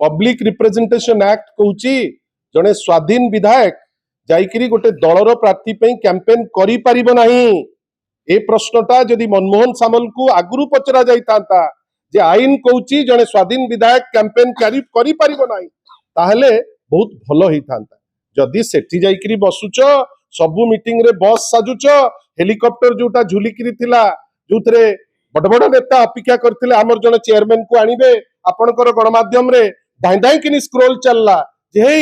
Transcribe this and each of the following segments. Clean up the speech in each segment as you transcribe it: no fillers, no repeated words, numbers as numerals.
Public representation act कहूची जड़े स्वाधीन विधायक जाइकरी गोटे दलर प्रार्थी कैंपेन करि परिबो नाही। ए प्रश्नटा जदि मनमोहन सामल को आगुरु पचरा जाइतांता जे आईन कहूची जड़े स्वाधीन विधायक कैंपेन करि परिबो नाही ताहले बहुत भलो हितांता। जदि सेठी जाइकरी बसुच सबु मीटिंग रे बस साजुच हेलिकॉप्टर जोटा झुलिकरी थिला जोथरे बड़ बड़ नेता अपेक्षा करथिले हमर जने चेयरमैन को आनिबे आपनकर गणमाध्यम रे धाई धाई किनी स्क्रोल चलला जे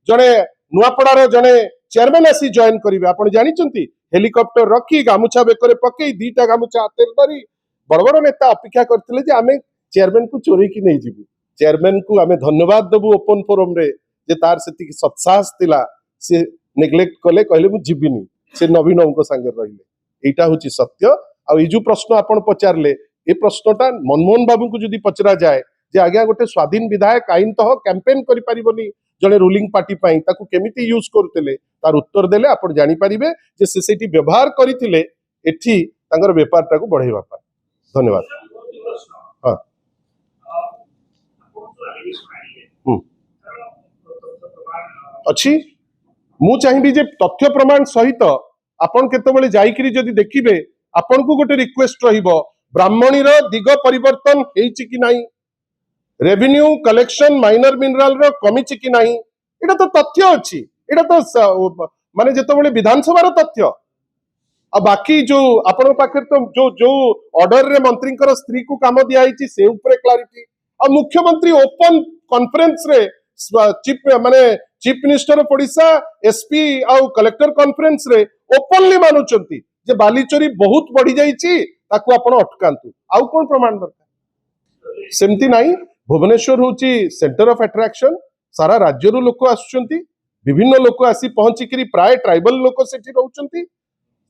जने नुआपड़ार जने चेयरमैन आसी जॉइन करिवे। आपण जानिचंती हेलिकॉप्टर रखी गामुछा बेकरे पकई दीटा गामुछा हाथे धरी बड़ बड़ नेता अपेक्षा करथिले जे आमे चेयरमैन को चोरी की नहीं जीवु। चेयरमैन को आमे धन्यवाद देबु ओपन फोरम रे जे तार सेति सत्साहस थिला से नेग्लेक्ट कले कहले मु जीविनी से नवीन को संगे रहिले। एटा होची सत्य। आ ई जो प्रश्न आपण पचारले ए प्रश्नटा मनमोहन बाबू को जदि पचरा जाए जे आज्ञा गोटे स्वाधीन विधायक आईन तह कैंपेन करि परिबोनी जने रूलिंग पार्टी पई ताकू केमिति यूज करथिले तार उत्तर देले आपण जानि परिबे जे से सेठी व्यवहार करिथिले एठी तांगर व्यापारटा को बढ़ाइबा पा। धन्यवाद। हां अच्छी मु चाहिबी जे तथ्य प्रमाण सहित आपण केतबेले जाइकरी जदि देखिबे आपण को गोटे रिक्वेस्ट रहिबो ब्राह्मणीर दिग परिवर्तन हेछि कि नाही रेवेन्यू कलेक्शन माइनर मिनरल रो कमिछि कि नाही एटा तो तथ्य अछि। एटा तो माने जेतबेले विधानसभा रो तथ्य आ बाकी जो आपण पाखे तो जो ऑर्डर रे मंत्रीकर स्त्री को काम दिया आइछि से ऊपर क्लैरिटी आ मुख्यमंत्री ओपन कॉन्फ्रेंस रे chief minister of Odisha SP आ कलेक्टर कॉन्फ्रेंस रे ओपनली मानुचंती जे बाली चोरी बहुत बढ़ी जाइछि ताकू आपण अटकांतु आउ कोन प्रमाण दरकार सेमती नाही। भुवनेश्वर होची सेंटर ऑफ अट्रैक्शन सारा राज्य रो लोक आसुचंती विभिन्न लोक आसी पहुंची करी प्राय ट्राइबल लोक सेठी रहउचंती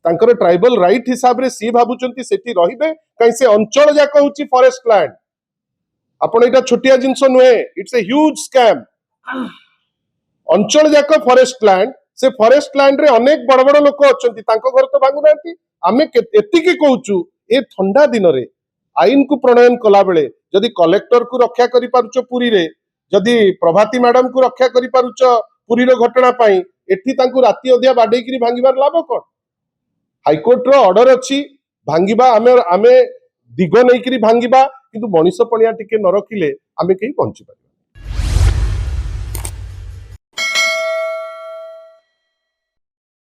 तांकर ट्राइबल राइट हिसाब रे सी भाबुचंती सेठी रहिबे काई से अंचल जाक होची फॉरेस्ट लैंड आपण एटा छोटिया जिंस नुहे इट्स ए ह्यूज स्कैम। अंचल जाक फॉरेस्ट लैंड से फॉरेस्ट लैंड रे अनेक बड़ बड़ लोक अछंती तांको घर तो भांगु नांती आमे एतिकी कहूचु ए ठंडा दिन रे आईन को प्रणयन कला बेले जदि कलेक्टर को रक्षा करि पारुचो पुरी रे जदि प्रभाती मैडम को रक्षा करि पारुचो पुरी रो घटना पई एठी तांको राती अधिया बाडे करी भांगिबार लाभ कोन हाईकोर्ट रो ऑर्डर अछि भांगिबा आमे दिग नै करी भांगिबा किंतु मनीष पणिया टिके न रखिले आमे केही पहुंची